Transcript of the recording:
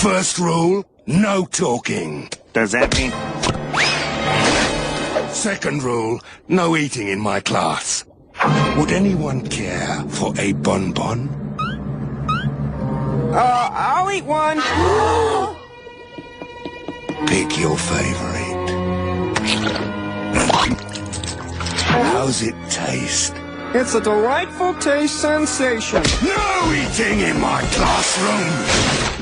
First rule, no talking. Does that mean... Second rule, no eating in my class. Would anyone care for a bonbon? I'll eat one. Pick your favorite. How's it taste? It's a delightful taste sensation. No eating in my classroom!